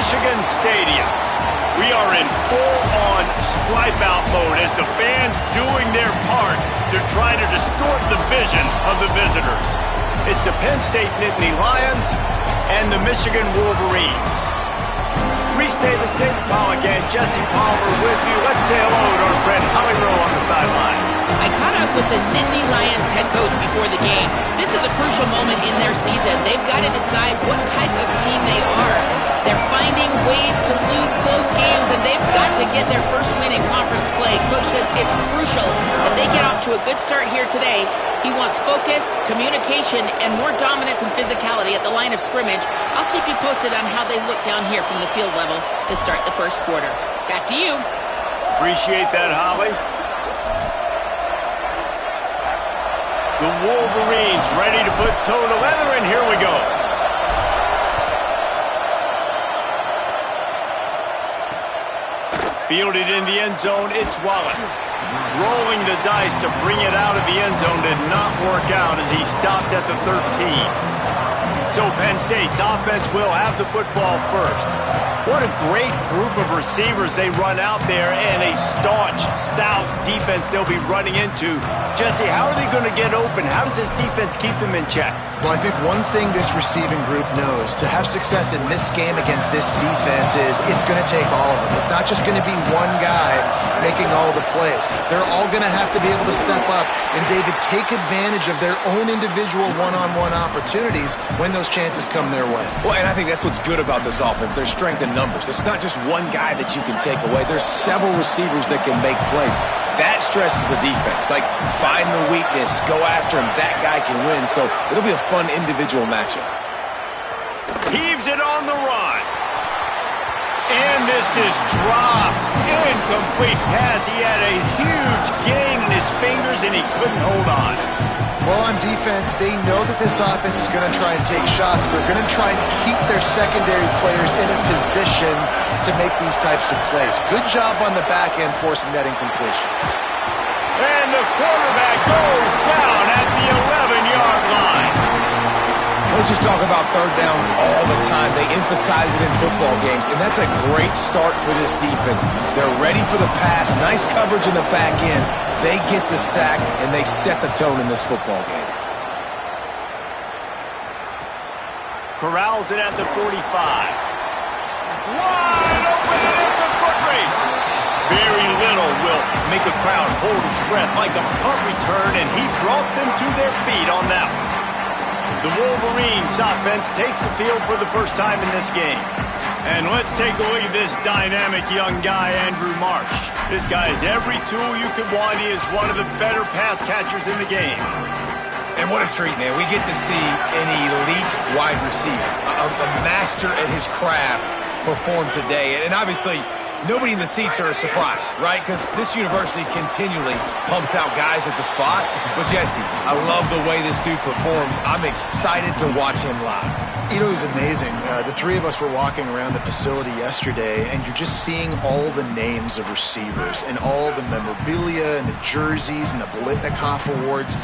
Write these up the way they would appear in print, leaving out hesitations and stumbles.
Michigan Stadium. We are in full-on stripe-out mode as the fans doing their part to try to distort the vision of the visitors. It's the Penn State Nittany Lions and the Michigan Wolverines. Reese Davis, David Pollack, and Jesse Palmer with you. Let's say hello to our friend Holly Rowe on the sideline. I caught up with the Nittany Lions head coach before the game. This is a crucial moment in their season. They've got to decide what type of team they are. They're finding ways to lose close games, and they've got to get their first win in conference play. Coach says it's crucial that they get off to a good start here today. He wants focus, communication, and more dominance and physicality at the line of scrimmage. I'll keep you posted on how they look down here from the field level to start the first quarter. Back to you. Appreciate that, Holly. The Wolverines ready to put toe to leather, and here we go. Fielded in the end zone, it's Wallace. Rolling the dice to bring it out of the end zone did not work out as he stopped at the 13. So Penn State's offense will have the football first. What a great group of receivers they run out there, and a staunch, stout defense they'll be running into. Jesse, how are they going to get open? How does this defense keep them in check? Well, I think one thing this receiving group knows, to have success in this game against this defense, is it's going to take all of them. It's not just going to be one guy making all the plays. They're all going to have to be able to step up and, David, take advantage of their own individual one-on-one opportunities when those chances come their way. Well, and I think that's what's good about this offense. There's strength in numbers. It's not just one guy that you can take away. There's several receivers that can make plays. That stresses the defense. Like, find the weakness, go after him. That guy can win. So it'll be a fun individual matchup. Heaves it on the run. And this is dropped. Incomplete pass. He had a huge gain in his fingers, and he couldn't hold on. Well, on defense, they know that this offense is going to try and take shots, but they're going to try and keep their secondary players in a position to make these types of plays. Good job on the back end forcing that incompletion. And the quarterback goes down at the 11-yard line. Coaches talk about third downs all the time. They emphasize it in football games, and that's a great start for this defense. They're ready for the pass, nice coverage in the back end. They get the sack, and they set the tone in this football game. Corrals it at the 45. Wide open, and it's a foot race. Very little will make a crowd hold its breath like a punt return, and he brought them to their feet on that one. The Wolverines offense takes the field for the first time in this game. And let's take a look at this dynamic young guy, Andrew Marsh. This guy has every tool you could want. He is one of the better pass catchers in the game. And what a treat, man. We get to see an elite wide receiver, a master at his craft perform today. And obviously, nobody in the seats are surprised, right? Because this university continually pumps out guys at the spot. But, Jesse, I love the way this dude performs. I'm excited to watch him live. You know, it was amazing. The three of us were walking around the facility yesterday, and you're just seeing all the names of receivers and all the memorabilia and the jerseys and the Bolitnikoff Awards.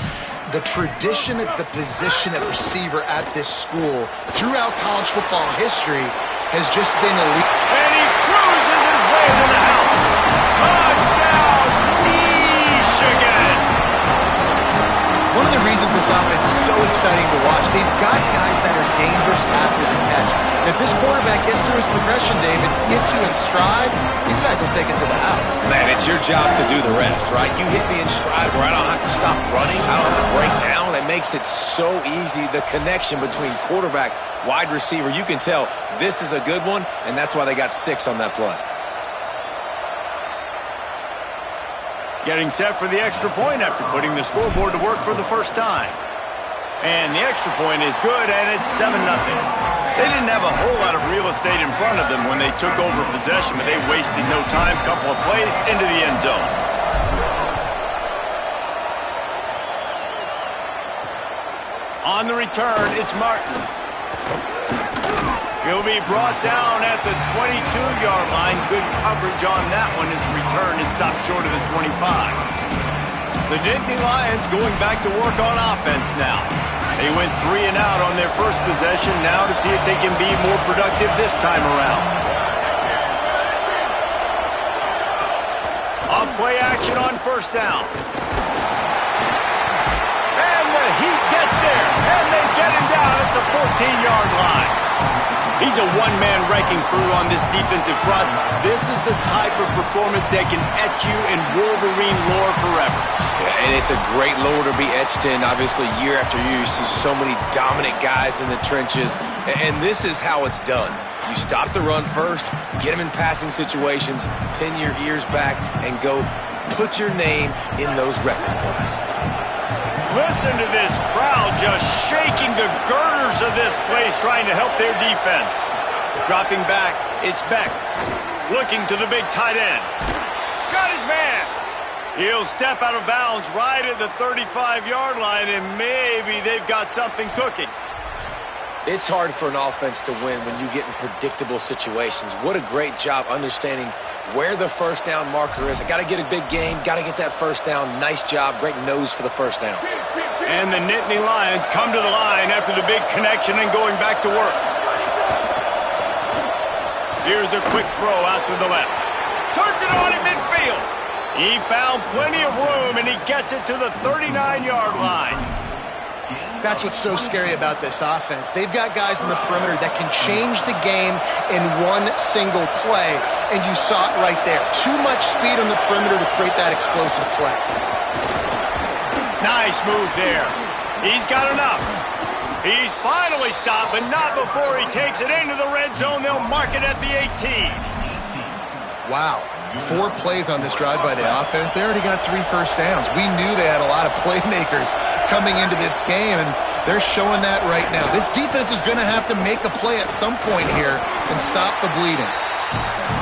The tradition at the position of receiver at this school throughout college football history has just been elite. And he cruises his way to the house. Touchdown, Michigan! One of the reasons this offense is so exciting to watch, they've got guys that are dangerous after the catch. And if this quarterback gets through his progression, David, hits you in stride, these guys will take it to the house. Man, it's your job to do the rest, right? You hit me in stride where I don't have to stop running. I don't have to break down. It makes it so easy. The connection between quarterback, wide receiver, you can tell this is a good one, and that's why they got 6 on that play. Getting set for the extra point after putting the scoreboard to work for the first time. And the extra point is good, and it's 7-0. They didn't have a whole lot of real estate in front of them when they took over possession, but they wasted no time. Couple of plays into the end zone. On the return, it's Martin. He'll be brought down at the 22-yard line. Good coverage on that one. His return is stopped short of the 25. The Nittany Lions going back to work on offense now. They went 3 and out on their first possession now to see if they can be more productive this time around. play action on first down. And the Heat gets there, and they get him down at the 14-yard line. He's a one-man wrecking crew on this defensive front. This is the type of performance that can etch you in Wolverine lore forever. Yeah, and it's a great lore to be etched in. Obviously, year after year, you see so many dominant guys in the trenches, and this is how it's done. You stop the run first, get them in passing situations, pin your ears back, and go put your name in those record books. Listen to this crowd just shaking the girders of this place trying to help their defense. Dropping back, it's Beck. Looking to the big tight end. Got his man. He'll step out of bounds right at the 35-yard line, and maybe they've got something cooking. It's hard for an offense to win when you get in predictable situations. What a great job understanding where the first down marker is. I got to get a big game, got to get that first down. Nice job, great nose for the first down. And the Nittany Lions come to the line after the big connection and going back to work. Here's a quick throw out to the left. Turns it on in midfield. He found plenty of room, and he gets it to the 39-yard line. That's what's so scary about this offense. They've got guys in the perimeter that can change the game in one single play, and you saw it right there. Too much speed on the perimeter to create that explosive play. Nice move there. He's got enough. He's finally stopped, but not before he takes it into the red zone. They'll mark it at the 18. Wow. 4 plays on this drive by the offense. They already got 3 first downs. We knew they had a lot of playmakers coming into this game, and they're showing that right now. This defense is going to have to make a play at some point here and stop the bleeding.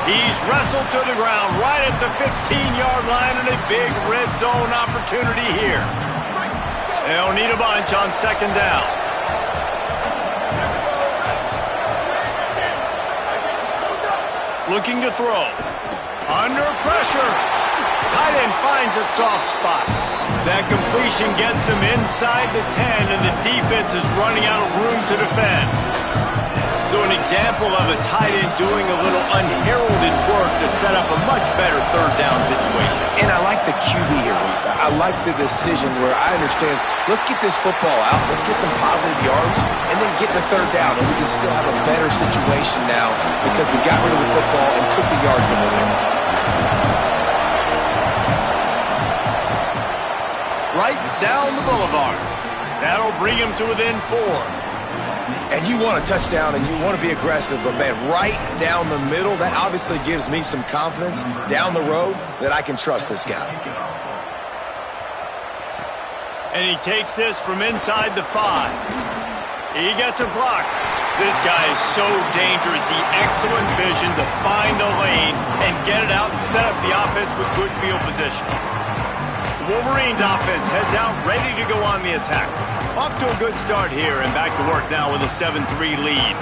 He's wrestled to the ground right at the 15-yard line, and a big red zone opportunity here. They'll need a bunch on second down. Looking to throw. Under pressure. Tight end finds a soft spot. That completion gets them inside the 10, and the defense is running out of room to defend. So an example of a tight end doing a little unheralded work to set up a much better third down situation. And I like the QB here, Reese. I like the decision where I understand, let's get this football out, let's get some positive yards, and then get to third down, and we can still have a better situation now because we got rid of the football and took the yards over there. Right down the boulevard. That'll bring him to within 4. And you want a touchdown and you want to be aggressive, but man, right down the middle, that obviously gives me some confidence down the road that I can trust this guy. And he takes this from inside the 5. He gets a block. This guy is so dangerous. The excellent vision to find a lane and get it out and set up the offense with good field position. The Wolverines offense heads out ready to go on the attack. Off to a good start here and back to work now with a 7-3 lead.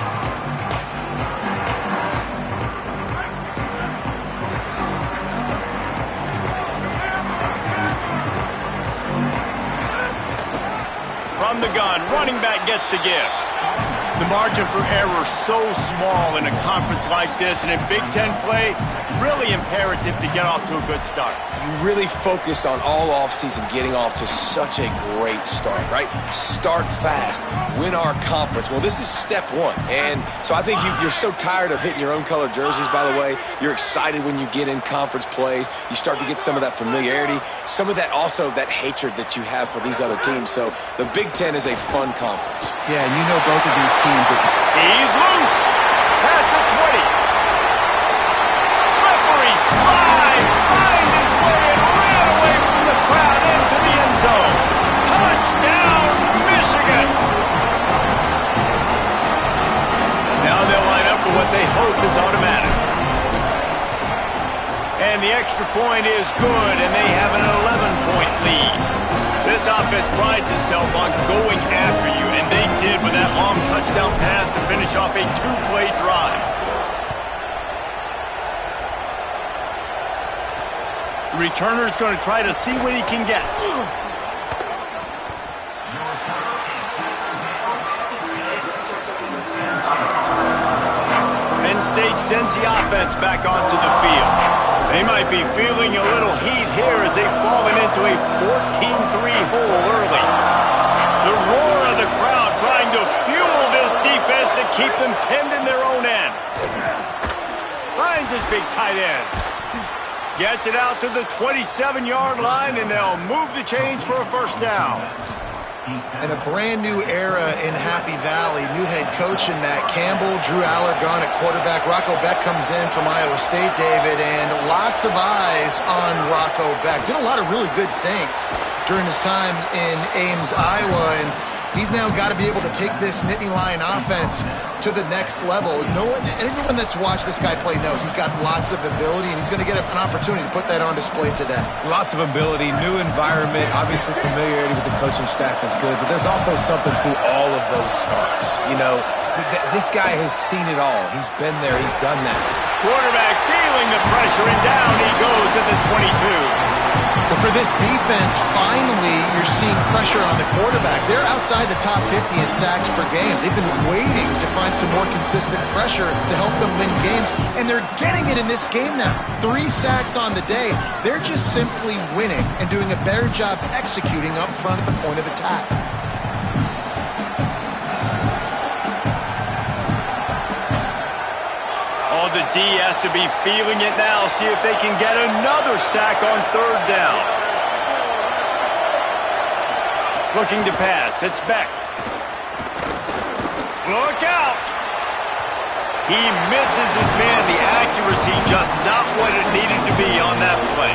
From the gun, running back gets to give. The margin for error so small in a conference like this, and in Big Ten play, really imperative to get off to a good start. You really focus on all offseason getting off to such a great start, right? Start fast, win our conference. Well, this is step 1, and so I think you're so tired of hitting your own color jerseys, by the way. You're excited when you get in conference plays. You start to get some of that familiarity, some of that also that hatred that you have for these other teams. So the Big Ten is a fun conference. Yeah, and you know both of these teams. He's loose. Past the 20. Slippery slide. Find his way and ran away from the crowd into the end zone. Touchdown, Michigan. Now they'll line up for what they hope is automatic. And the extra point is good, and they have an 11-point lead. This offense prides itself on going after you, and they did with that long touchdown pass to finish off a 2-play drive. The returner's going to try to see what he can get. Penn State sends the offense back onto the field. They might be feeling a little heat here as they've fallen into a 14-3 hole early. The roar of the crowd trying to fuel this defense to keep them pinned in their own end. Finds his big tight end. Gets it out to the 27-yard line, and they'll move the chains for a first down. And a brand new era in Happy Valley. New head coach in Matt Campbell, Drew Allergon at quarterback. Rocco Beck comes in from Iowa State, David, and lots of eyes on Rocco Beck. Did a lot of really good things during his time in Ames, Iowa, and he's now got to be able to take this Nittany Lion offense to the next level. Anyone that's watched this guy play knows he's got lots of ability, and he's going to get an opportunity to put that on display today. Lots of ability, new environment, obviously familiarity with the coaching staff is good, but there's also something to all of those starts. You know, this guy has seen it all. He's been there. He's done that. Quarterback feeling the pressure, and down he goes at the 22. But for this defense, finally, you're seeing pressure on the quarterback. They're outside the top 50 in sacks per game. They've been waiting to find some more consistent pressure to help them win games, and they're getting it in this game now. 3 sacks on the day. They're just simply winning and doing a better job executing up front at the point of attack. Oh, the D has to be feeling it now. See if they can get another sack on third down. Looking to pass. It's Beck. Look out. He misses his man. The accuracy just not what it needed to be on that play.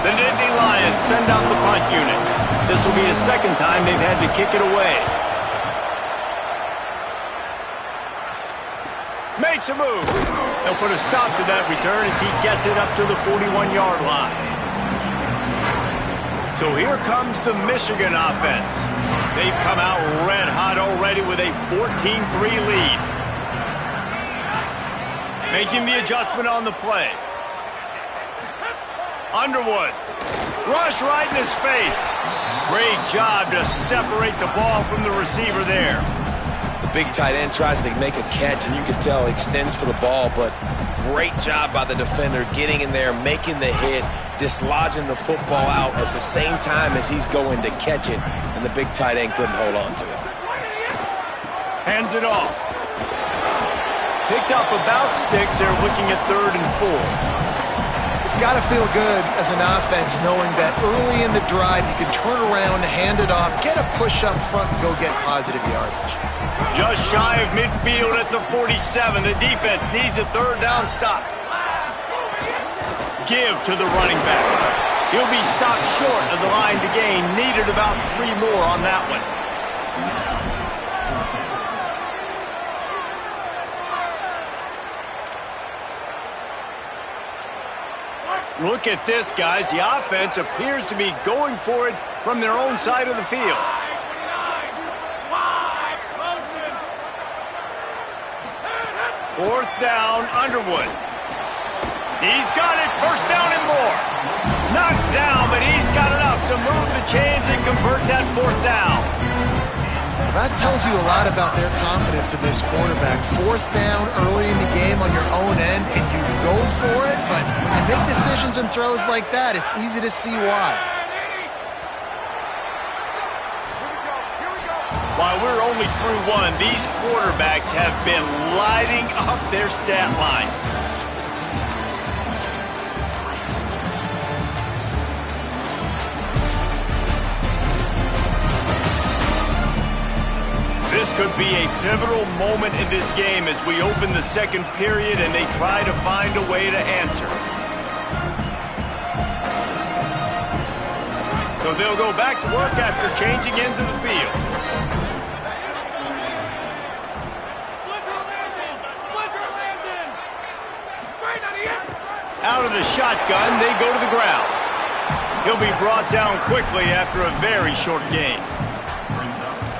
The Nittany Lions send out the punt unit. This will be the second time they've had to kick it away. Makes a move. They'll put a stop to that return as he gets it up to the 41-yard line. So here comes the Michigan offense. They've come out red hot already with a 14-3 lead. Making the adjustment on the play. Underwood. Rush right in his face. Great job to separate the ball from the receiver there. Big tight end tries to make a catch, and you can tell he extends for the ball, but great job by the defender getting in there, making the hit, dislodging the football out at the same time as he's going to catch it, and the big tight end couldn't hold on to it. Hands it off. Picked up about 6. They're looking at 3rd and 4. It's got to feel good as an offense knowing that early in the drive you can turn around, hand it off, get a push up front, and go get positive yardage. Just shy of midfield at the 47. The defense needs a 3rd down stop. Give to the running back. He'll be stopped short of the line to gain. Needed about 3 more on that one. Look at this, guys. The offense appears to be going for it from their own side of the field. Fourth down, Underwood. He's got it, 1st down and more. Knocked down, but he's got enough to move the chains and convert that 4th down. That tells you a lot about their confidence in this quarterback. 4th down early in the game on your own end, and you go for it, but when you make decisions and throws like that, it's easy to see why. While we're only through 1, these quarterbacks have been lighting up their stat line. This could be a pivotal moment in this game as we open the 2nd period and they try to find a way to answer. So they'll go back to work after changing into the field. Out of the shotgun, they go to the ground. He'll be brought down quickly after a very short game.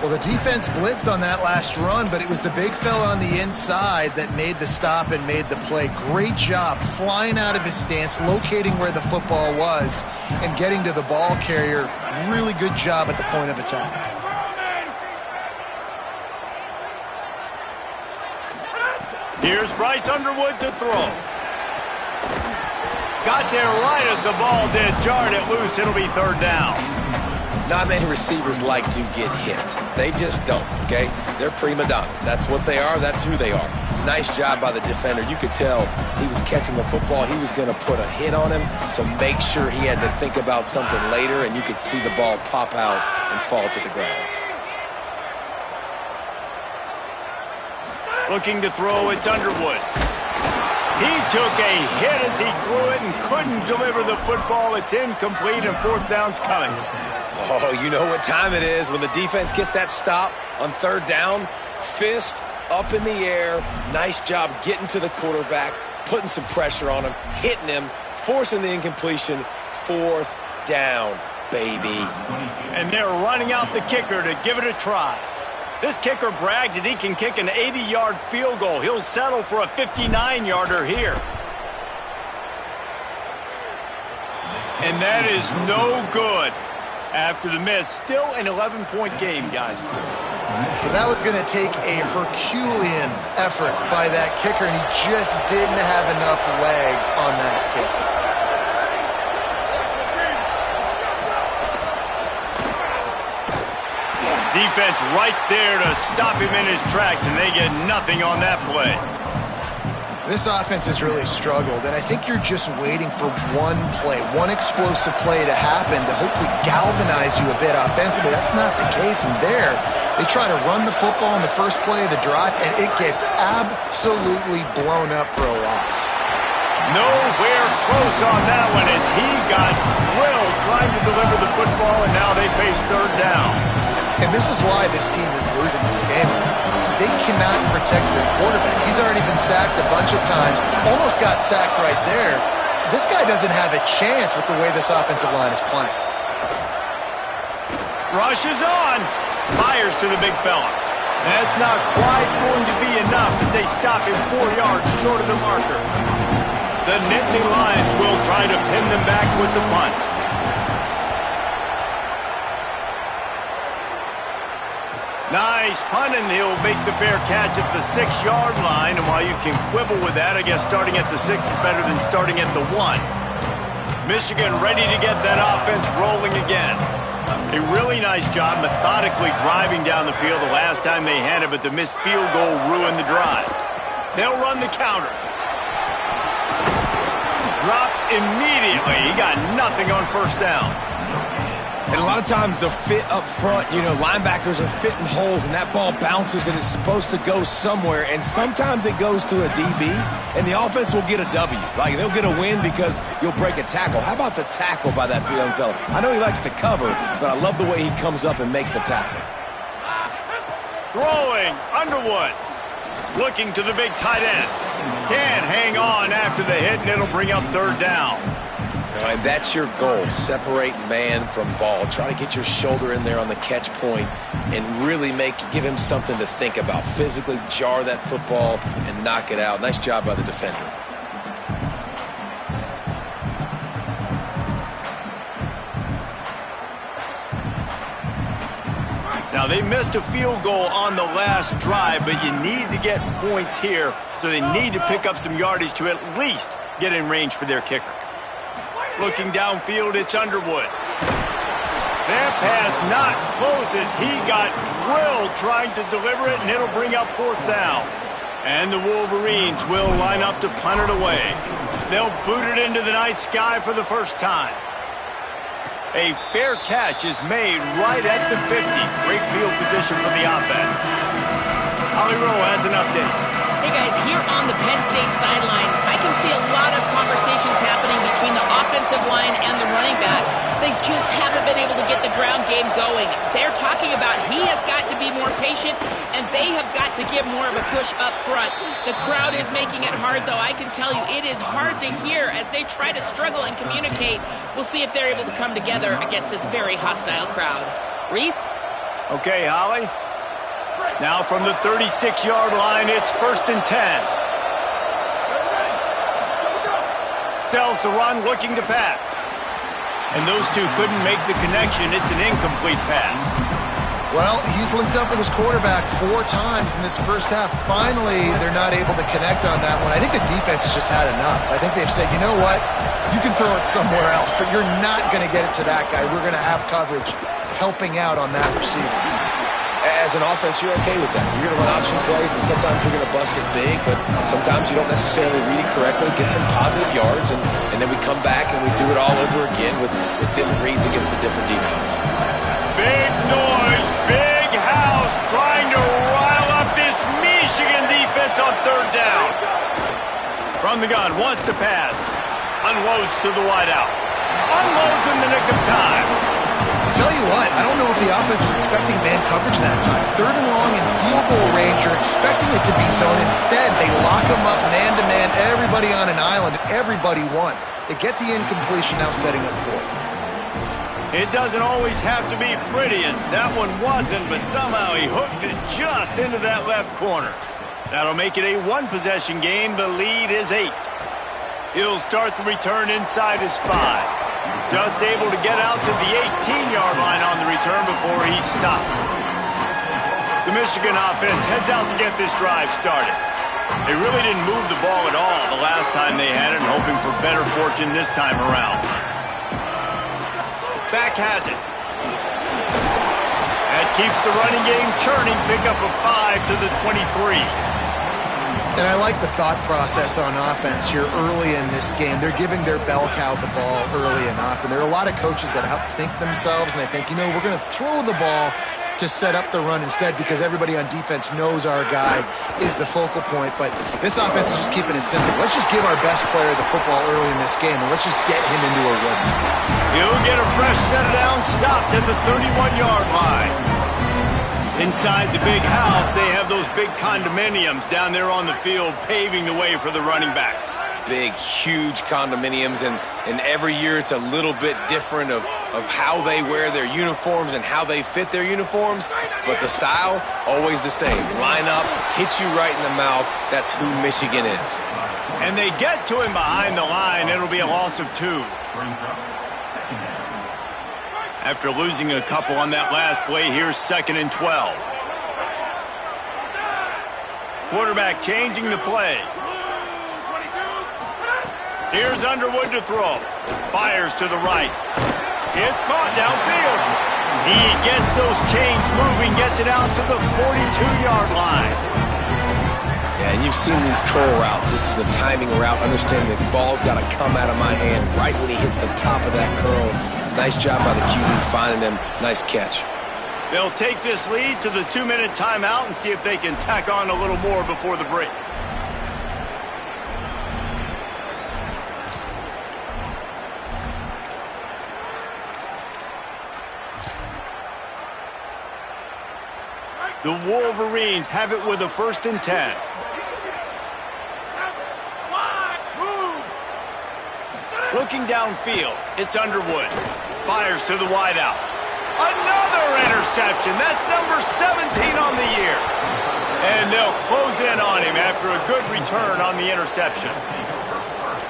Well, the defense blitzed on that last run, but it was the big fella on the inside that made the stop and made the play. Great job flying out of his stance, locating where the football was, and getting to the ball carrier. Really good job at the point of attack. Here's Bryce Underwood to throw. Got there right as the ball did. Jarred it loose. It'll be third down. Not many receivers like to get hit. They just don't, okay? They're prima donnas. That's what they are. That's who they are. Nice job by the defender. You could tell he was catching the football. He was going to put a hit on him to make sure he had to think about something later, and you could see the ball pop out and fall to the ground. Looking to throw, it's Underwood. He took a hit as he threw it and couldn't deliver the football. It's incomplete, and fourth down's coming. Oh, you know what time it is when the defense gets that stop on third down. Fist up in the air. Nice job getting to the quarterback, putting some pressure on him, hitting him, forcing the incompletion. Fourth down, baby. And they're running out the kicker to give it a try. This kicker brags that he can kick an 80-yard field goal. He'll settle for a 59-yarder here. And that is no good. After the miss, still an 11-point game, guys. So that was going to take a Herculean effort by that kicker, and he just didn't have enough leg on that kick. Defense right there to stop him in his tracks, and they get nothing on that play. This offense has really struggled, and I think you're just waiting for one play, one explosive play to happen to hopefully galvanize you a bit offensively. That's not the case, and there, they try to run the football in the first play of the drive, and it gets absolutely blown up for a loss. Nowhere close on that one as he got drilled trying to deliver the football, and now they face third down. And this is why this team is losing this game. They cannot protect their quarterback. He's already been sacked a bunch of times, almost got sacked right there. This guy doesn't have a chance with the way this offensive line is playing. Rush is on. Fires to the big fella. That's not quite going to be enough as they stop him 4 yards short of the marker. The Nittany Lions will try to pin them back with the punt. Nice punt, and he'll make the fair catch at the 6-yard line. And while you can quibble with that, I guess starting at the 6 is better than starting at the 1. Michigan ready to get that offense rolling again. A really nice job methodically driving down the field the last time they had it, but the missed field goal ruined the drive. They'll run the counter. Dropped immediately. He got nothing on first down. And a lot of times the fit up front, you know, linebackers are fitting holes and that ball bounces and it's supposed to go somewhere, and sometimes it goes to a DB and the offense will get a W. Like, they'll get a win because you'll break a tackle. How about the tackle by that young fella? I know he likes to cover, but I love the way he comes up and makes the tackle. Throwing, Underwood. Looking to the big tight end. Can't hang on after the hit, and it'll bring up third down. And that's your goal, separate man from ball. Try to get your shoulder in there on the catch point and really give him something to think about. Physically jar that football and knock it out. Nice job by the defender. Now, they missed a field goal on the last drive, but you need to get points here, so they need to pick up some yardage to at least get in range for their kicker. Looking downfield, it's Underwood. That pass not close as he got drilled trying to deliver it, and it'll bring up fourth down. And the Wolverines will line up to punt it away. They'll boot it into the night sky for the first time. A fair catch is made right at the 50. Great field position for the offense. Holly Rowe has an update. Hey guys, here on the Penn State sideline, I can see a lot of conversations happening between the offensive line and the running back. They just haven't been able to get the ground game going. They're talking about he has got to be more patient, and they have got to give more of a push up front. The crowd is making it hard, though. I can tell you it is hard to hear as they try to struggle and communicate. We'll see if they're able to come together against this very hostile crowd. Reese? Okay, Holly. Now from the 36-yard line, it's 1st and 10. Sells the run, looking to pass. And those two couldn't make the connection. It's an incomplete pass. Well, he's linked up with his quarterback 4 times in this first half. Finally, they're not able to connect on that one. I think the defense has just had enough. I think they've said, you know what? You can throw it somewhere else, but you're not going to get it to that guy. We're going to have coverage helping out on that receiver. As an offense, you're okay with that. You're going to run option plays, and sometimes you're going to bust it big, but sometimes you don't necessarily read it correctly, get some positive yards, and then we come back and we do it all over again with different reads against the different defense. Big noise, big house, trying to rile up this Michigan defense on third down. From the gun, wants to pass. Unloads to the wideout. Unloads in the nick of time. Tell you what, I don't know if the offense was expecting man coverage that time. Third and long in field goal range, you're expecting it to be zone. Instead, they lock them up man-to-man, everybody on an island, everybody won. They get the incompletion, now setting up fourth. It doesn't always have to be pretty, and that one wasn't, but somehow he hooked it just into that left corner. That'll make it a one-possession game. The lead is 8. He'll start the return inside his 5. Just able to get out to the 18-yard line on the return before he stopped. The Michigan offense heads out to get this drive started. They really didn't move the ball at all the last time they had it, and hoping for better fortune this time around. Back has it. That keeps the running game churning. Pickup of 5 to the 23. And I like the thought process on offense here early in this game. They're giving their bell cow the ball early enough. And there are a lot of coaches that outthink themselves, and they think, you know, we're going to throw the ball to set up the run instead because everybody on defense knows our guy is the focal point. But this offense is just keeping it simple. Let's just give our best player the football early in this game, and let's just get him into a rhythm. He'll get a fresh set down, stopped at the 31-yard line. Inside the big house, they have those big condominiums down there on the field paving the way for the running backs. Big, huge condominiums, and every year it's a little bit different of how they wear their uniforms and how they fit their uniforms, but the style, always the same. Line up, hit you right in the mouth. That's who Michigan is. And they get to him behind the line. It'll be a loss of 2. After losing a couple on that last play, here's 2nd and 12. Quarterback changing the play. Here's Underwood to throw. Fires to the right. It's caught downfield. He gets those chains moving, gets it out to the 42-yard line. Yeah, and you've seen these curl routes. This is a timing route. Understand the ball's got to come out of my hand right when he hits the top of that curl. Nice job by the QB finding him. Nice catch. They'll take this lead to the 2-minute timeout and see if they can tack on a little more before the break. The Wolverines have it with a 1st and 10. Looking downfield, it's Underwood. Fires to the wideout. Another interception. That's number 17 on the year. And they'll close in on him after a good return on the interception.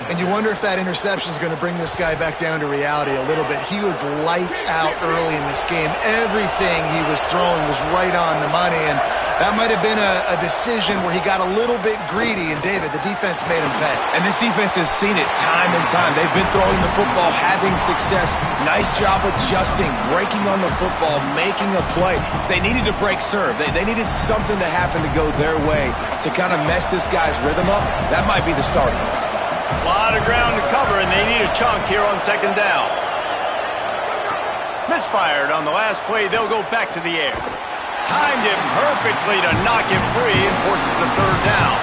And you wonder if that interception is going to bring this guy back down to reality a little bit. He was lights out early in this game. Everything he was throwing was right on the money, and that might have been a decision where he got a little bit greedy, and David, the defense made him pay. And this defense has seen it time and time. They've been throwing the football, having success. Nice job adjusting, breaking on the football, making a play. They needed to break serve. They needed something to happen to go their way to kind of mess this guy's rhythm up. That might be the start of it. A lot of ground to cover, and they need a chunk here on 2nd down. Misfired on the last play. They'll go back to the air. Timed it perfectly to knock him free and forces the 3rd down.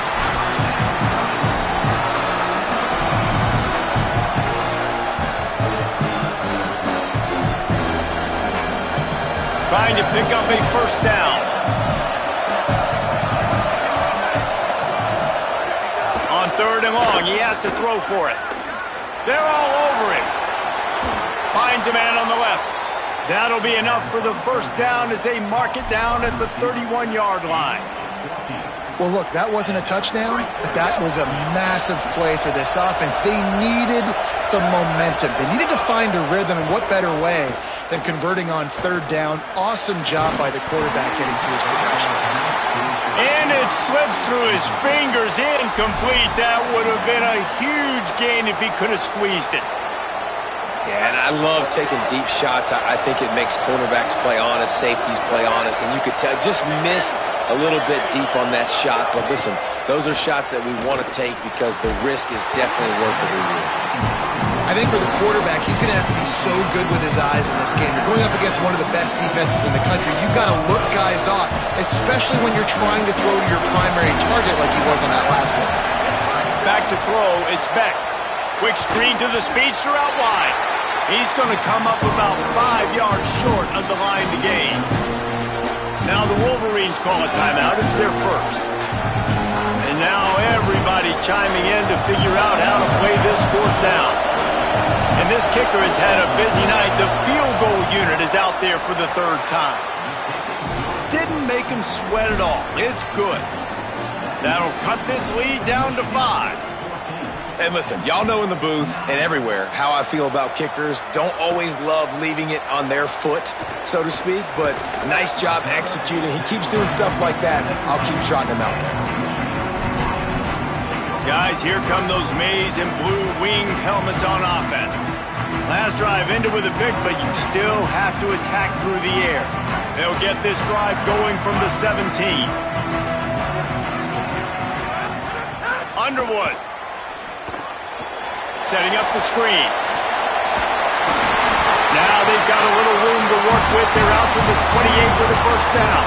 Trying to pick up a 1st down. On 3rd and long, he has to throw for it. They're all over him. Finds a man on the left. That'll be enough for the 1st down as they mark it down at the 31-yard line. Well, look, that wasn't a touchdown, but that was a massive play for this offense. They needed some momentum. They needed to find a rhythm, and what better way than converting on 3rd down. Awesome job by the quarterback getting through his progression. And it slips through his fingers, incomplete. That would have been a huge gain if he could have squeezed it. Yeah, and I love taking deep shots. I think it makes cornerbacks play honest, safeties play honest, and you could tell just missed a little bit deep on that shot. But listen, those are shots that we want to take because the risk is definitely worth the reward. I think for the quarterback, he's going to have to be so good with his eyes in this game. You're going up against one of the best defenses in the country. You've got to look guys off, especially when you're trying to throw to your primary target like he was on that last one. Back to throw, it's Beck. Quick screen to the speedster out wide. He's going to come up about 5 yards short of the line to gain. Now the Wolverines call a timeout. It's their first. And now everybody chiming in to figure out how to play this fourth down. And this kicker has had a busy night. The field goal unit is out there for the third time. Didn't make him sweat at all. It's good. That'll cut this lead down to 5. And listen, y'all know in the booth and everywhere how I feel about kickers. Don't always love leaving it on their foot, so to speak, but nice job executing. He keeps doing stuff like that. I'll keep trotting him out there. Guys, here come those maize and blue wing helmets on offense. Last drive ended with a pick, but you still have to attack through the air. They'll get this drive going from the 17. Underwood. Setting up the screen. Now they've got a little room to work with. They're out to the 28 with a first down.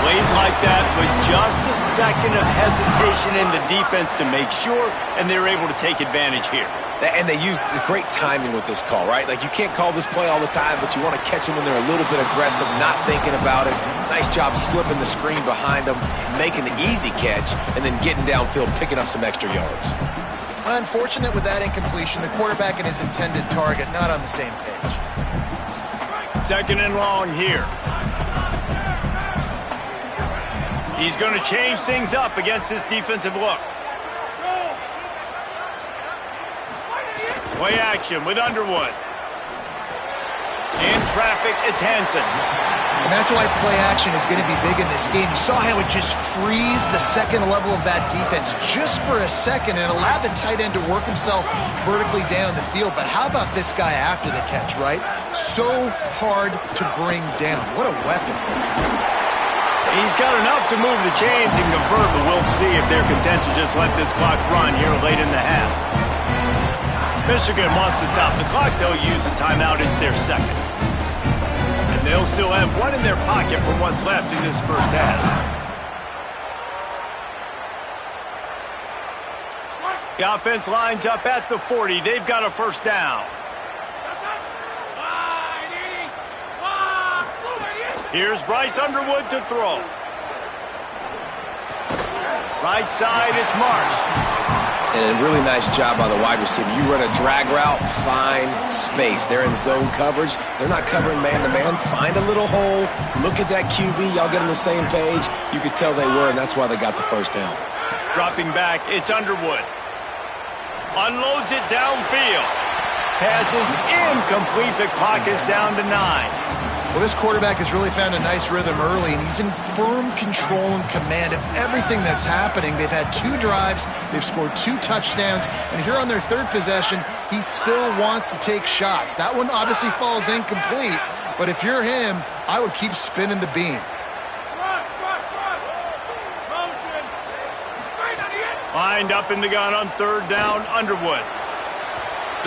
Plays like that, but just a second of hesitation in the defense to make sure, and they're able to take advantage here. And they use great timing with this call, right? Like, you can't call this play all the time, but you want to catch them when they're a little bit aggressive, not thinking about it. Nice job slipping the screen behind them, making the easy catch, and then getting downfield, picking up some extra yards. Unfortunate with that incompletion. The quarterback and his intended target not on the same page. Second and long here. He's going to change things up against this defensive look. Play action with Underwood. In traffic, it's Hansen. And that's why play action is going to be big in this game. You saw how it just frees the second level of that defense just for a second and allowed the tight end to work himself vertically down the field. But how about this guy after the catch, right? So hard to bring down. What a weapon. He's got enough to move the chains and convert, but we'll see if they're content to just let this clock run here late in the half. Michigan wants to stop the clock. They'll use a timeout. It's their second. And they'll still have one in their pocket for what's left in this first half. The offense lines up at the 40. They've got a first down. Here's Bryce Underwood to throw. Right side, it's Marsh. And a really nice job by the wide receiver. You run a drag route, find space. They're in zone coverage. They're not covering man-to-man. Find a little hole. Look at that QB. Y'all get on the same page. You could tell they were, and that's why they got the first down. Dropping back, it's Underwood. Unloads it downfield. Pass is incomplete. The clock is down to 9. Well, this quarterback has really found a nice rhythm early, and he's in firm control and command of everything that's happening. They've had 2 drives. They've scored 2 touchdowns. And here on their third possession, he still wants to take shots. That one obviously falls incomplete, but if you're him, I would keep spinning the beam. Lined up in the gun on third down, Underwood.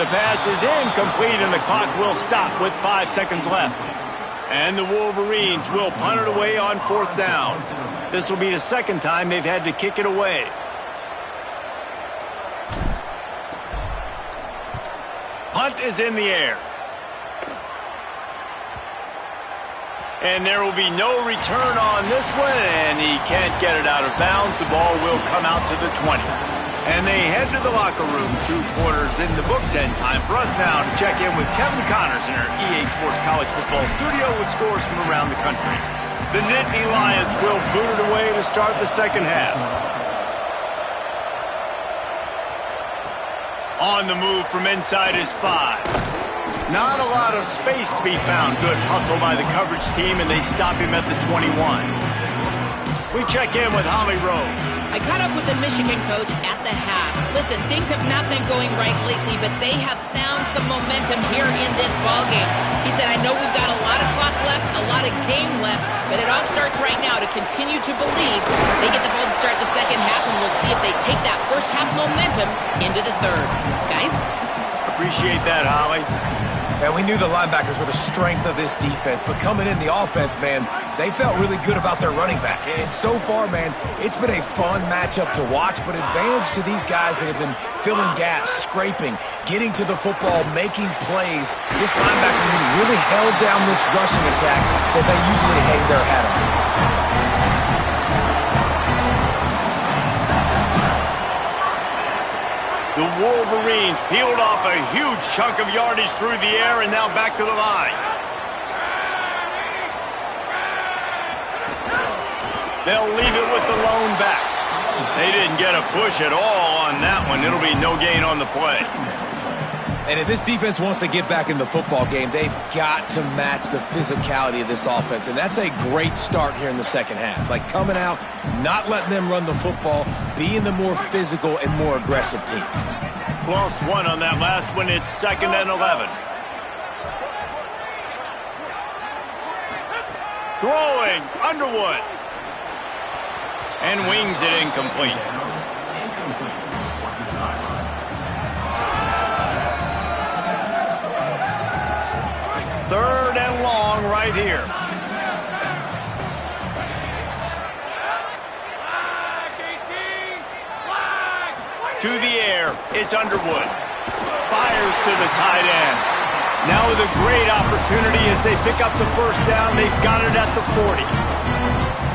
The pass is incomplete, and the clock will stop with 5 seconds left. And the Wolverines will punt it away on fourth down. This will be the second time they've had to kick it away. Punt is in the air. And there will be no return on this one, and he can't get it out of bounds. The ball will come out to the 20. And they head to the locker room, 2 quarters in the books, and time for us now to check in with Kevin Connors in our EA Sports College Football studio with scores from around the country. The Nittany Lions will boot it away to start the second half. On the move from inside is 5. Not a lot of space to be found. Good hustle by the coverage team, and they stop him at the 21. We check in with Holly Rowe. I caught up with the Michigan coach at the half. Listen, things have not been going right lately, but they have found some momentum here in this ballgame. He said, I know we've got a lot of clock left, a lot of game left, but it all starts right now to continue to believe. They get the ball to start the second half, and we'll see if they take that first half momentum into the third. Guys? Appreciate that, Holly. And we knew the linebackers were the strength of this defense, but coming in the offense, man, they felt really good about their running back. And so far, man, it's been a fun matchup to watch, but advantage to these guys that have been filling gaps, scraping, getting to the football, making plays. This linebacker really held down this rushing attack that they usually hang their hat on. The Wolverines peeled off a huge chunk of yardage through the air and now back to the line. They'll leave it with the lone back. They didn't get a push at all on that one. It'll be no gain on the play. And if this defense wants to get back in the football game, they've got to match the physicality of this offense. And that's a great start here in the second half. Like coming out, not letting them run the football, being the more physical and more aggressive team. Lost one on that last one. It's 2nd and 11. Throwing, Underwood. And wings it incomplete. Third and long right here. To the air, it's Underwood. Fires to the tight end. Now with a great opportunity as they pick up the first down. They've got it at the 40.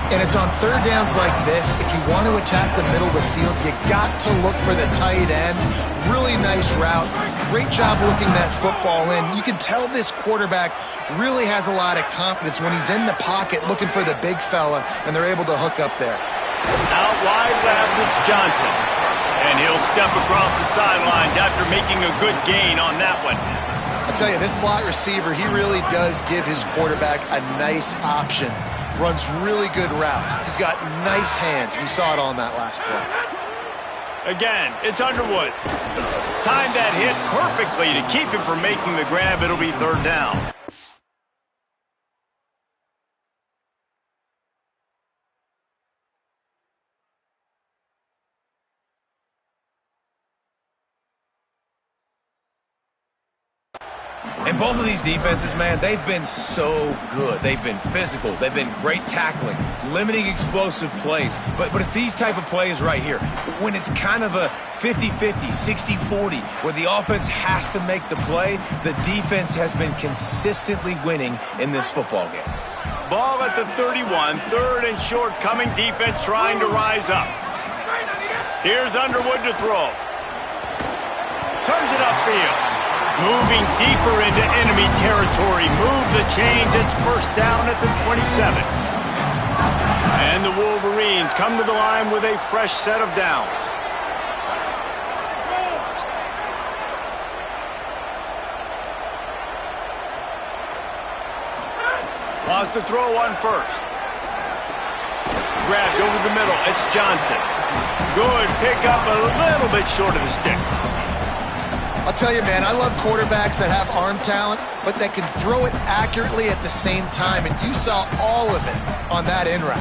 And it's on third downs like this, if you want to attack the middle of the field, you got to look for the tight end. Really nice route. Great job looking that football in. You can tell this quarterback really has a lot of confidence when he's in the pocket looking for the big fella, and they're able to hook up there. Out wide left, it's Johnson. And he'll step across the sidelines after making a good gain on that one. I tell you, this slot receiver, he really does give his quarterback a nice option. Runs really good routes. He's got nice hands. You saw it on that last play. Again, it's Underwood. Timed that hit perfectly to keep him from making the grab. It'll be third down. And both of these defenses, man, they've been so good. They've been physical. They've been great tackling, limiting explosive plays. But it's these type of plays right here. When it's kind of a 50-50, 60-40, where the offense has to make the play, the defense has been consistently winning in this football game. Ball at the 31, third and short, coming defense trying to rise up. Here's Underwood to throw. Turns it upfield. Moving deeper into enemy territory. Move the chains. It's first down at the 27. And the Wolverines come to the line with a fresh set of downs. Lost to throw on first. Grabbed over the middle. It's Johnson. Good pick up, a little bit short of the sticks. I'll tell you, man, I love quarterbacks that have arm talent, but that can throw it accurately at the same time, and you saw all of it on that in route.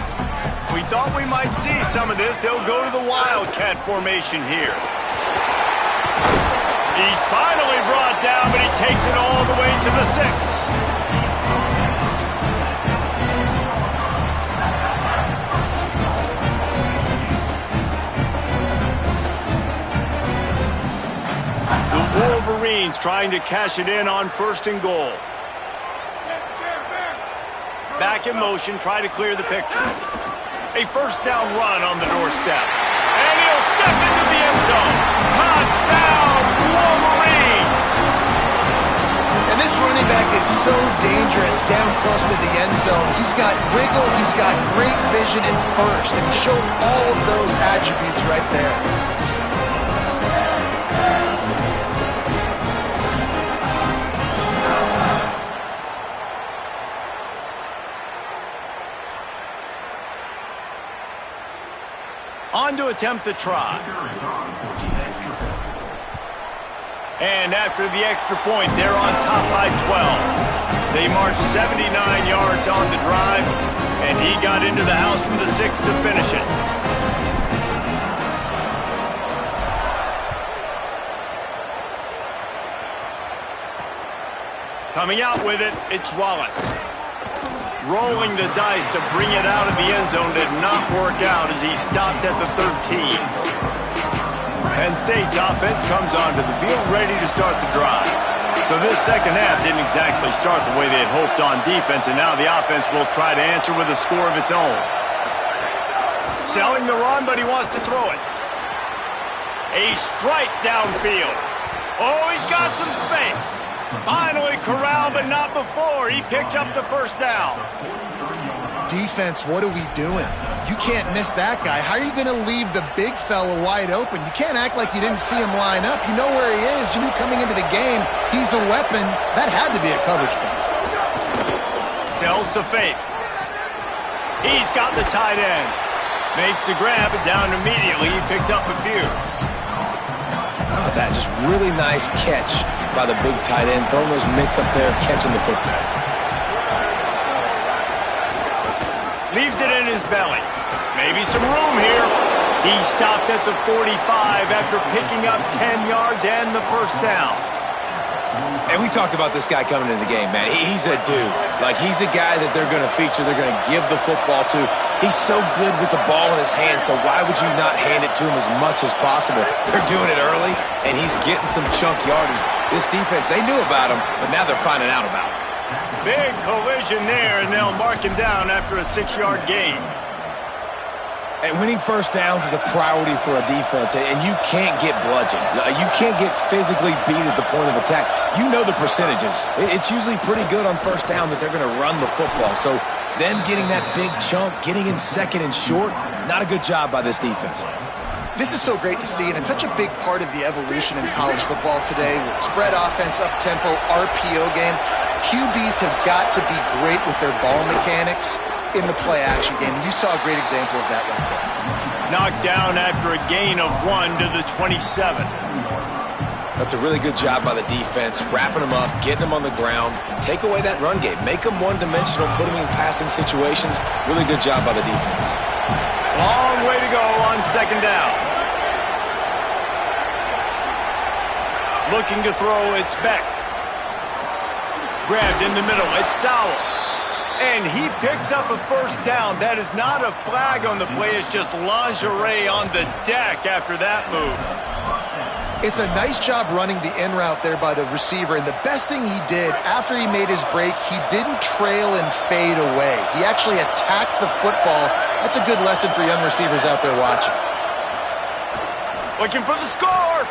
We thought we might see some of this. They'll go to the Wildcat formation here. He's finally brought down, but he takes it all the way to the 6. Wolverines trying to cash it in on first and goal. Back in motion, try to clear the picture. A first down run on the doorstep. And he'll step into the end zone. Touchdown, Wolverines! And this running back is so dangerous down close to the end zone. He's got wiggle, he's got great vision and burst, and he showed all of those attributes right there. attempt the try. And after the extra point, they're on top by 12. They marched 79 yards on the drive, and he got into the house from the 6 to finish it. Coming out with it, it's Wallace. Rolling the dice to bring it out of the end zone did not work out as he stopped at the 13. Penn State's offense comes onto the field ready to start the drive. So this second half didn't exactly start the way they had hoped on defense, and now the offense will try to answer with a score of its own. Selling the run, but he wants to throw it. A strike downfield. Oh, he's got some space. Finally corralled, but not before. He picked up the first down. Defense, what are we doing? You can't miss that guy. How are you going to leave the big fella wide open? You can't act like you didn't see him line up. You know where he is. You knew coming into the game he's a weapon. That had to be a coverage pass. Sells to fake. He's got the tight end. Makes the grab, and down immediately. He picks up a few. How about that? Just really nice catch by the big tight end, throwing those mitts up there, catching the football. Leaves it in his belly. Maybe some room here. He stopped at the 45 after picking up 10 yards and the first down. And we talked about this guy coming into the game, man. He's a dude. Like, he's a guy that they're going to feature, they're going to give the football to. He's so good with the ball in his hand, so why would you not hand it to him as much as possible? They're doing it early, and he's getting some chunk yardage. This defense, they knew about him, but now they're finding out about him. Big collision there, and they'll mark him down after a 6-yard gain. And winning first downs is a priority for a defense, and you can't get bludgeoned. You can't get physically beat at the point of attack. You know the percentages. It's usually pretty good on first down that they're going to run the football. So them getting that big chunk, getting in second and short, not a good job by this defense. This is so great to see, and it's such a big part of the evolution in college football today with spread offense, up-tempo, RPO game. QBs have got to be great with their ball mechanics in the play-action game. You saw a great example of that right there. Knocked down after a gain of 1 to the 27. That's a really good job by the defense, wrapping them up, getting them on the ground, take away that run game, make them one-dimensional, put them in passing situations. Really good job by the defense. Long way to go on second down. Looking to throw, it's Beck. Grabbed in the middle, it's Sowell. And he picks up a first down. That is not a flag on the play. It's just lingerie on the deck after that move. It's a nice job running the in route there by the receiver. And the best thing he did after he made his break, he didn't trail and fade away. He actually attacked the football. That's a good lesson for young receivers out there watching. Looking for the score.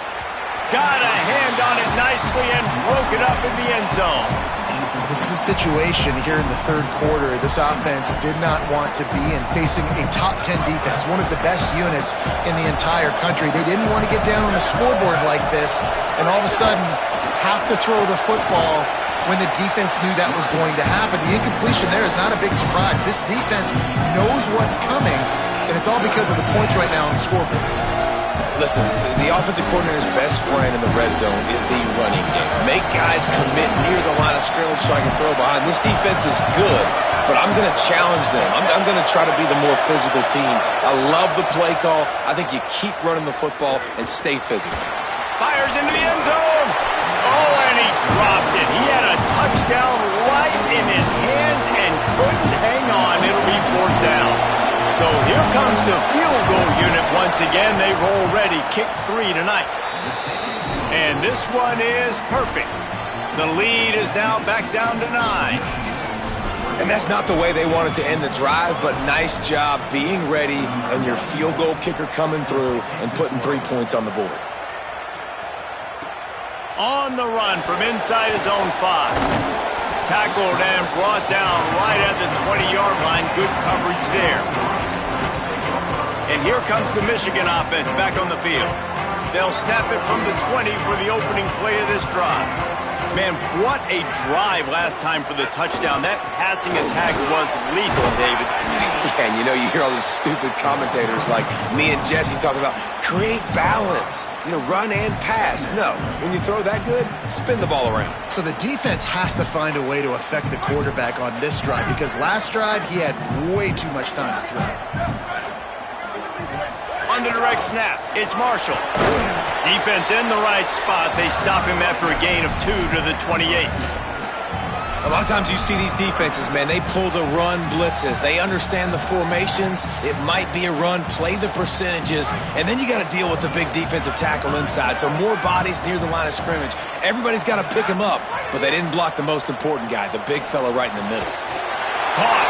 Got a hand on it nicely and broke it up in the end zone. This is a situation here in the third quarter this offense did not want to be in, facing a top 10 defense, one of the best units in the entire country. They didn't want to get down on the scoreboard like this and all of a sudden have to throw the football when the defense knew that was going to happen. The incompletion there is not a big surprise. This defense knows what's coming, and it's all because of the points right now on the scoreboard. Listen, the offensive coordinator's best friend in the red zone is the running game. Make guys commit near the line of scrimmage so I can throw behind. This defense is good, but I'm going to challenge them. I'm going to try to be the more physical team. I love the play call. I think you keep running the football and stay physical. Fires into the end zone. Oh, and he dropped it. He had a touchdown right in his hands and couldn't hang on. It'll be fourth down. So here comes the field goal unit once again. They roll ready. Kick 3 tonight. And this one is perfect. The lead is now back down to 9. And that's not the way they wanted to end the drive, but nice job being ready and your field goal kicker coming through and putting 3 points on the board. On the run from inside his own 5. Tackled and brought down right at the 20-yard line. Good coverage there. And here comes the Michigan offense back on the field. They'll snap it from the 20 for the opening play of this drive. Man, what a drive last time for the touchdown. That passing attack was lethal, David. Yeah, and you hear all these stupid commentators like me and Jesse talking about create balance, run and pass. No, when you throw that good, spin the ball around. So the defense has to find a way to affect the quarterback on this drive because last drive he had way too much time to throw. On the direct snap, it's Marshall. Defense in the right spot. They stop him after a gain of 2 to the 28. A lot of times you see these defenses, man, they pull the run blitzes. They understand the formations. It might be a run, play the percentages, and then you got to deal with the big defensive tackle inside. So more bodies near the line of scrimmage. Everybody's got to pick him up, but they didn't block the most important guy, the big fella right in the middle. Caught.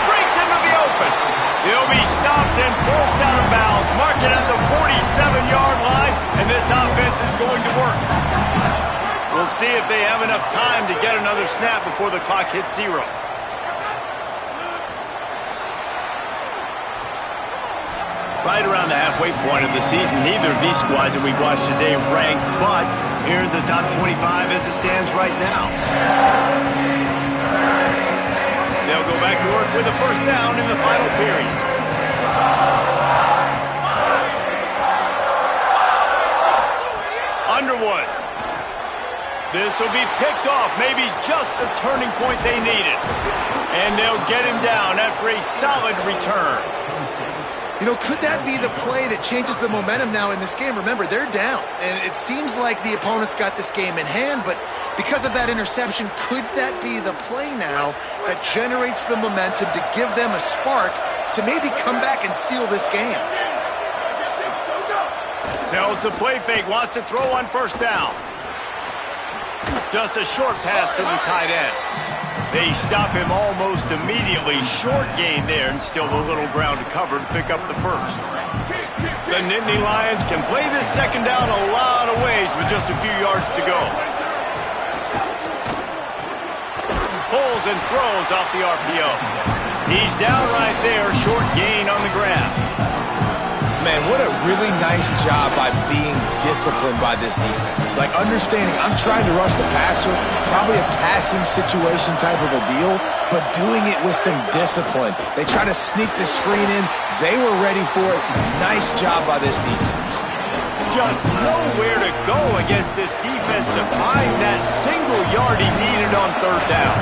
Breaks into the open. He'll be stopped and forced out of bounds. Mark it at the 47-yard line, and this offense is going to work. We'll see if they have enough time to get another snap before the clock hits 0. Right around the halfway point of the season, neither of these squads that we've watched today rank, but here's the top 25 as it stands right now. They'll go back to work with a first down in the final period. Underwood. This will be picked off, maybe just the turning point they needed. And they'll get him down after a solid return. Could that be the play that changes the momentum now in this game? Remember, they're down, and it seems like the opponent's got this game in hand, but because of that interception, could that be the play now that generates the momentum to give them a spark to maybe come back and steal this game? Tells the play fake, wants to throw on first down. Just a short pass to the tight end. They stop him almost immediately. Short gain there and still a little ground to cover to pick up the first. The Nittany Lions can play this second down a lot of ways with just a few yards to go. Pulls and throws off the RPO. He's down right there, short gain on the grab. Man, what a really nice job by being disciplined by this defense. Like understanding I'm trying to rush the passer, probably a passing situation type of a deal, but doing it with some discipline. They try to sneak the screen in. They were ready for it. Nice job by this defense. Just nowhere to go against this defense to find that single yard he needed on third down.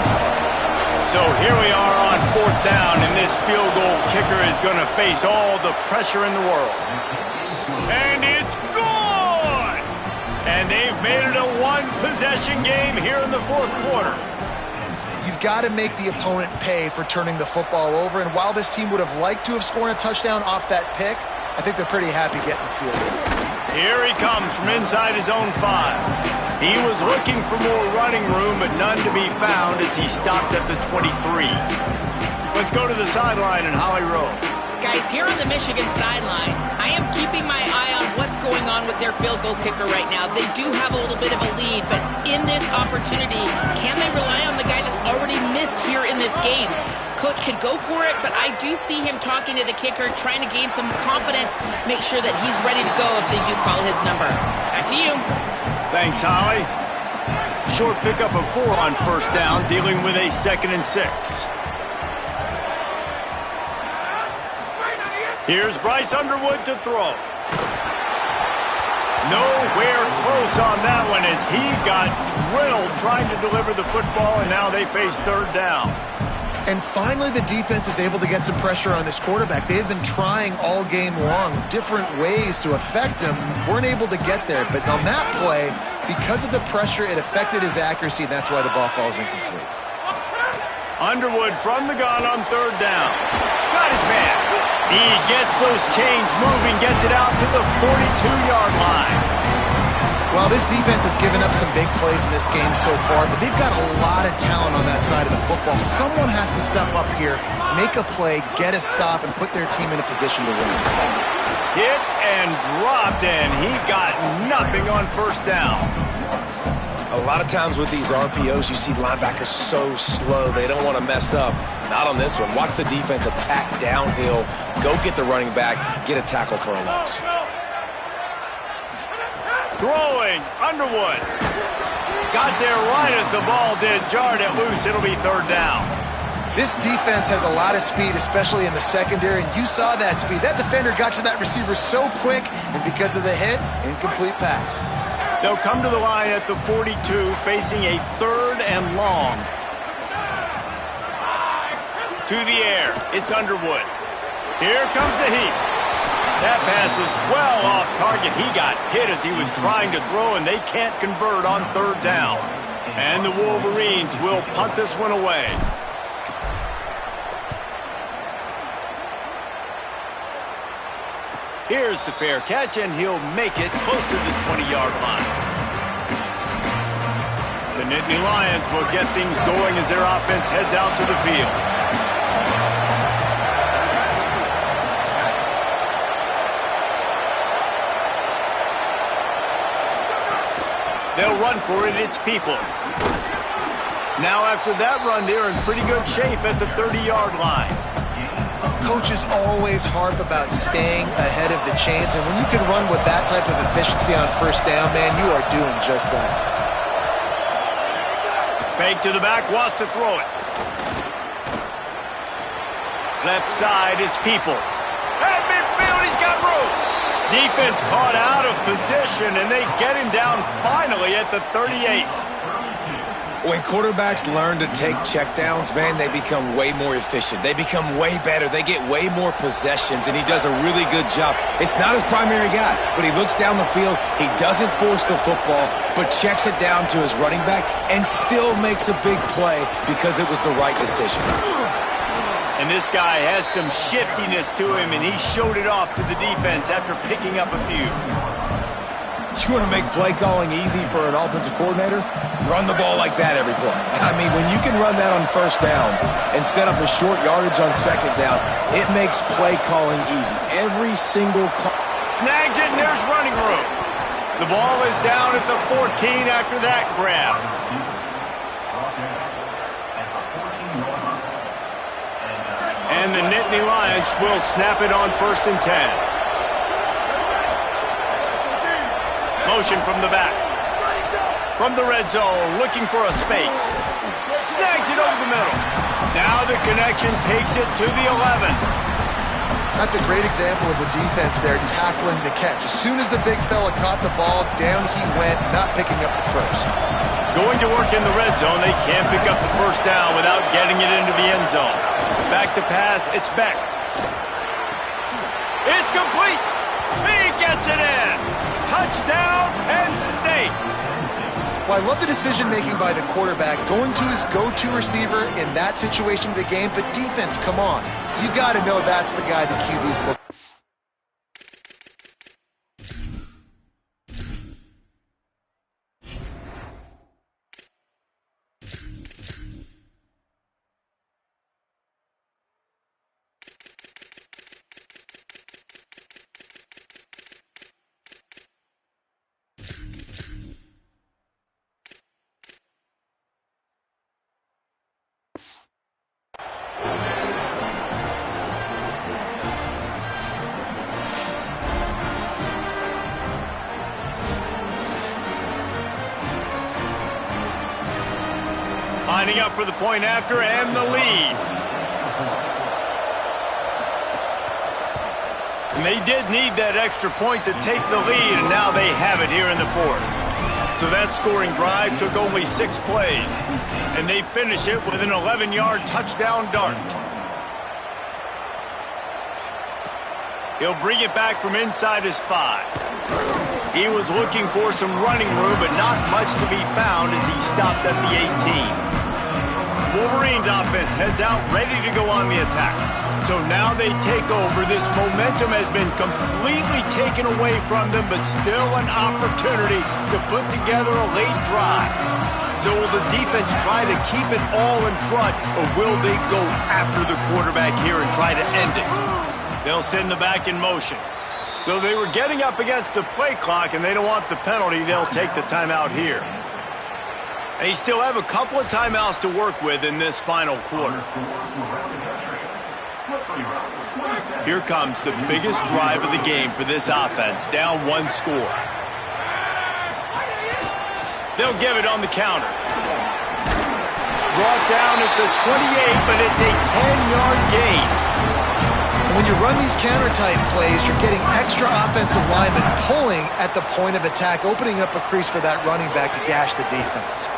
So here we are on fourth down, and this field goal kicker is going to face all the pressure in the world. And it's good! And they've made it a one-possession game here in the fourth quarter. You've got to make the opponent pay for turning the football over, and while this team would have liked to have scored a touchdown off that pick, I think they're pretty happy getting the field goal. Here he comes from inside his own 5. He was looking for more running room, but none to be found as he stopped at the 23. Let's go to the sideline in Holly Rowe. Guys, here on the Michigan sideline, I am keeping my eye on what's going on with their field goal kicker right now. They do have a little bit of a lead, but in this opportunity, can they rely on the guy that's already missed here in this game? Coach could go for it, but I do see him talking to the kicker, trying to gain some confidence, make sure that he's ready to go if they do call his number. Back to you. Thanks, Holly. Short pickup of 4 on first down, dealing with a 2nd and 6. Here's Bryce Underwood to throw. Nowhere close on that one as he got drilled trying to deliver the football, and now they face third down. And finally, the defense is able to get some pressure on this quarterback. They've been trying all game long different ways to affect him. Weren't able to get there. But on that play, because of the pressure, it affected his accuracy, and that's why the ball falls incomplete. Underwood from the gun on third down. Got his man. He gets those chains moving, gets it out to the 42-yard line. Well, this defense has given up some big plays in this game so far, but they've got a lot of talent on that side of the football. Someone has to step up here, make a play, get a stop, and put their team in a position to win. Hit and dropped, and he got nothing on first down. A lot of times with these RPOs, you see linebackers so slow, they don't want to mess up. Not on this one. Watch the defense attack downhill, go get the running back, get a tackle for a loss. Throwing, Underwood. Got there right as the ball did. Jarred it loose. It'll be third down. This defense has a lot of speed, especially in the secondary, and you saw that speed. That defender got to that receiver so quick, and because of the hit, incomplete pass. They'll come to the line at the 42, facing a third and long. To the air. It's Underwood. Here comes the heat. That pass is well off target. He got hit as he was trying to throw, and they can't convert on third down. And the Wolverines will punt this one away. Here's the fair catch, and he'll make it close to the 20-yard line. The Nittany Lions will get things going as their offense heads out to the field. They'll run for it. It's Peoples. Now after that run, they're in pretty good shape at the 30-yard line. Coaches always harp about staying ahead of the chains, and when you can run with that type of efficiency on first down, man, you are doing just that. Fake to the back, wants to throw it. Left side is Peoples. At midfield, he's got room. Defense caught out of position, and they get him down finally at the 38. When quarterbacks learn to take checkdowns, man, they become way more efficient. They become way better. They get way more possessions, and he does a really good job. It's not his primary guy, but he looks down the field. He doesn't force the football, but checks it down to his running back and still makes a big play because it was the right decision. And this guy has some shiftiness to him, and he showed it off to the defense after picking up a few. You want to make play calling easy for an offensive coordinator? Run the ball like that every play. I mean, when you can run that on first down and set up a short yardage on second down, it makes play calling easy. Every single call. Snags it, and there's running room. The ball is down at the 14 after that grab. And the Nittany Lions will snap it on 1st and 10. Motion from the back. From the red zone, looking for a space. Snags it over the middle. Now the connection takes it to the 11. That's a great example of the defense there tackling the catch. As soon as the big fella caught the ball, down he went, not picking up the first. Going to work in the red zone, they can't pick up the first down without getting it into the end zone. Back to pass, it's Beck. It's complete. He gets it in. Touchdown, Penn State. Well, I love the decision-making by the quarterback, going to his go-to receiver in that situation of the game, but defense, come on. You got to know that's the guy the QB's looking for. Lining up for the point after and the lead. And they did need that extra point to take the lead, and now they have it here in the 4th. So that scoring drive took only 6 plays, and they finish it with an 11-yard touchdown dart. He'll bring it back from inside his 5. He was looking for some running room, but not much to be found as he stopped at the 18. Wolverines offense heads out, ready to go on the attack. So now they take over. This momentum has been completely taken away from them, but still an opportunity to put together a late drive. So will the defense try to keep it all in front, or will they go after the quarterback here and try to end it? They'll send the back in motion. So they were getting up against the play clock, and they don't want the penalty. They'll take the timeout here. They still have a couple of timeouts to work with in this final quarter. Here comes the biggest drive of the game for this offense, down 1 score. They'll give it on the counter. Brought down at the 28, but it's a 10-yard gain. When you run these counter-type plays, you're getting extra offensive linemen pulling at the point of attack, opening up a crease for that running back to gash the defense.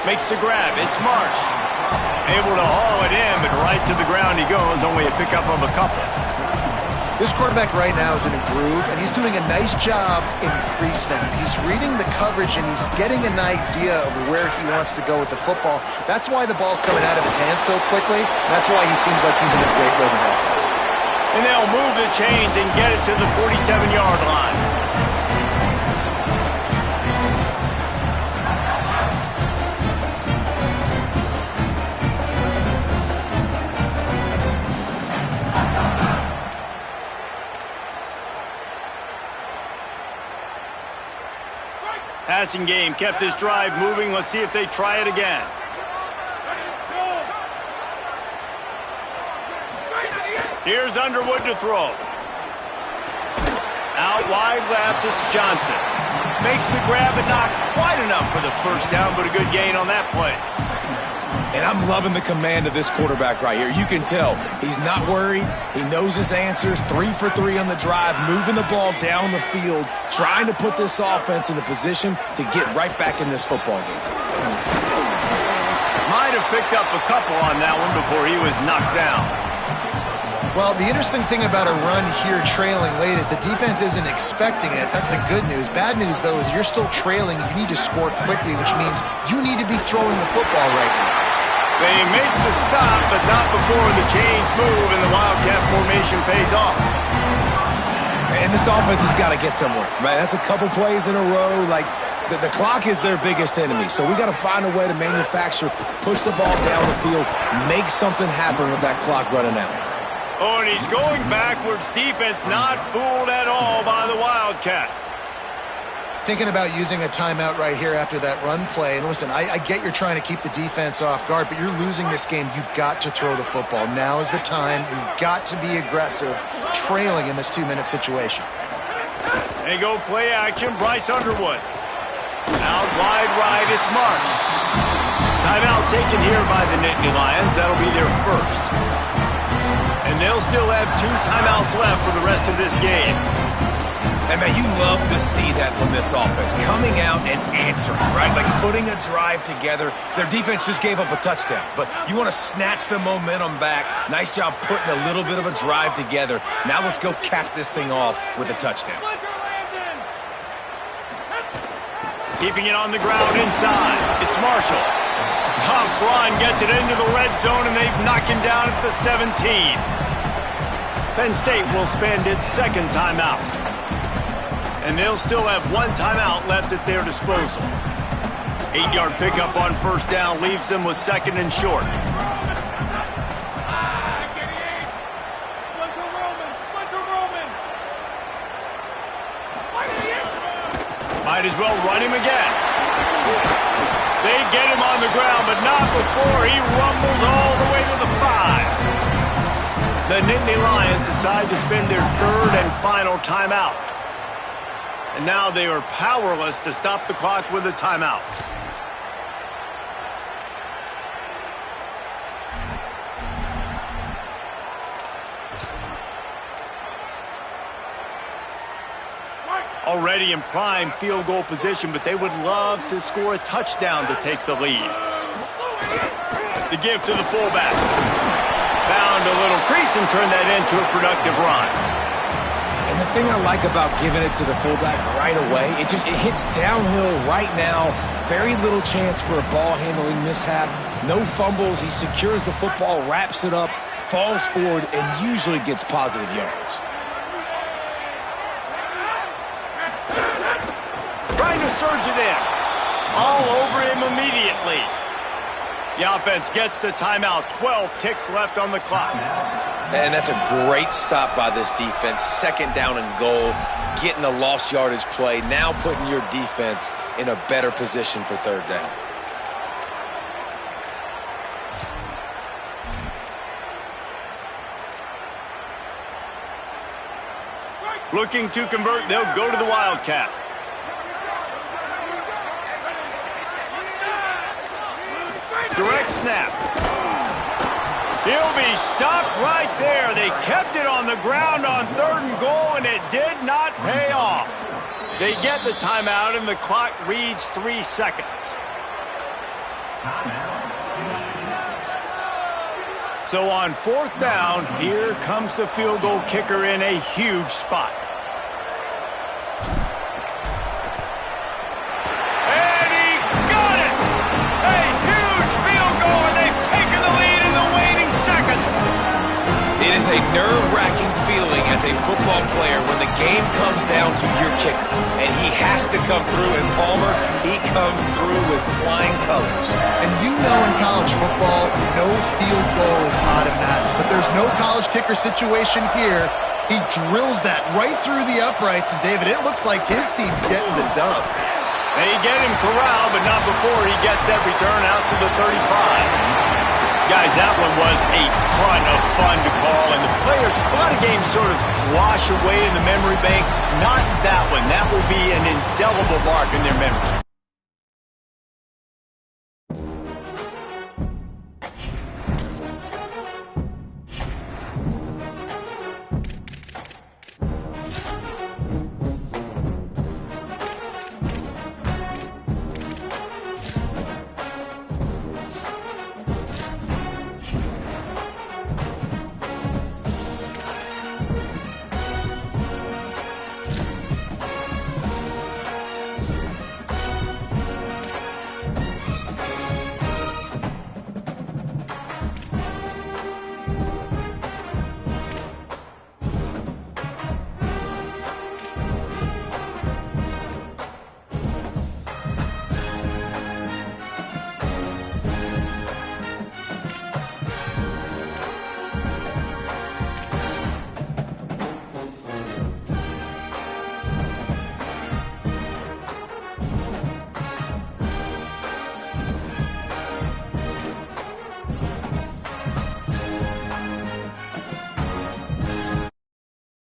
Makes the grab. It's Marsh. Able to haul it in, but right to the ground he goes. Only a pickup of a couple. This quarterback right now is in a groove, and he's doing a nice job in pre-snap. He's reading the coverage, and he's getting an idea of where he wants to go with the football. That's why the ball's coming out of his hands so quickly. That's why he seems like he's in a great rhythm right now. And they'll move the chains and get it to the 47-yard line. Passing game kept this drive moving. Let's see if they try it again. Here's Underwood to throw. Out wide left, it's Johnson. Makes the grab, but not quite enough for the first down, but a good gain on that play. And I'm loving the command of this quarterback right here. You can tell he's not worried. He knows his answers. 3 for 3 on the drive, moving the ball down the field, trying to put this offense in a position to get right back in this football game. Might have picked up a couple on that one before he was knocked down. Well, the interesting thing about a run here trailing late is the defense isn't expecting it. That's the good news. Bad news, though, is you're still trailing. You need to score quickly, which means you need to be throwing the football right now. They make the stop, but not before the chains move and the Wildcat formation pays off. And this offense has got to get somewhere, right? That's a couple plays in a row. Like, the clock is their biggest enemy, so we got to find a way to manufacture, push the ball down the field, make something happen with that clock running out. Oh, and he's going backwards. Defense not fooled at all by the Wildcat. Thinking about using a timeout right here after that run play. And listen, I get you're trying to keep the defense off guard, but you're losing this game. You've got to throw the football. Now is the time. You've got to be aggressive, trailing in this 2-minute situation. They go play action. Bryce Underwood. Out wide right, it's Marsh. Timeout taken here by the Nittany Lions. That'll be their first. And they'll still have 2 timeouts left for the rest of this game. And, man, you love to see that from this offense, coming out and answering, right? Like putting a drive together. Their defense just gave up a touchdown, but you want to snatch the momentum back. Nice job putting a little bit of a drive together. Now let's go cap this thing off with a touchdown. Keeping it on the ground inside. It's Marshall. Tough run, gets it into the red zone, and they've knocked him down at the 17. Penn State will spend its second timeout. And they'll still have 1 timeout left at their disposal. 8-yard pickup on first down leaves them with second and short. Might as well run him again. They get him on the ground, but not before he rumbles all the way to the 5. The Nittany Lions decide to spend their third and final timeout. And now they are powerless to stop the clock with a timeout. Already in prime field goal position, but they would love to score a touchdown to take the lead. The give to the fullback. Found a little crease and turned that into a productive run. And the thing I like about giving it to the fullback right away, it hits downhill right now. Very little chance for a ball handling mishap. No fumbles. He secures the football, wraps it up, falls forward, and usually gets positive yards. Trying to surge it in. All over him immediately. The offense gets the timeout. 12 ticks left on the clock. And that's a great stop by this defense. Second down and goal, getting a lost yardage play, now putting your defense in a better position for third down. Looking to convert, they'll go to the Wildcat. Direct snap. He'll be stopped right there. They kept it on the ground on 3rd and goal, and it did not pay off. They get the timeout, and the clock reads 3 seconds. So on 4th down, here comes the field goal kicker in a huge spot. And he got it! A huge field goal, and they've taken the lead in the waning seconds. It is a nerve-wracking feeling as a football player when the game comes down to your kicker, and he has to come through, and Palmer, he comes through with flying colors. And you know in college football, no field goal is automatic, but there's no college kicker situation here. He drills that right through the uprights, and David, it looks like his team's getting the dub. They get him corralled, but not before he gets that return out to the 35. Guys, that one was a ton of fun to call, and the players, a lot of games sort of wash away in the memory bank. Not that one. That will be an indelible mark in their memories.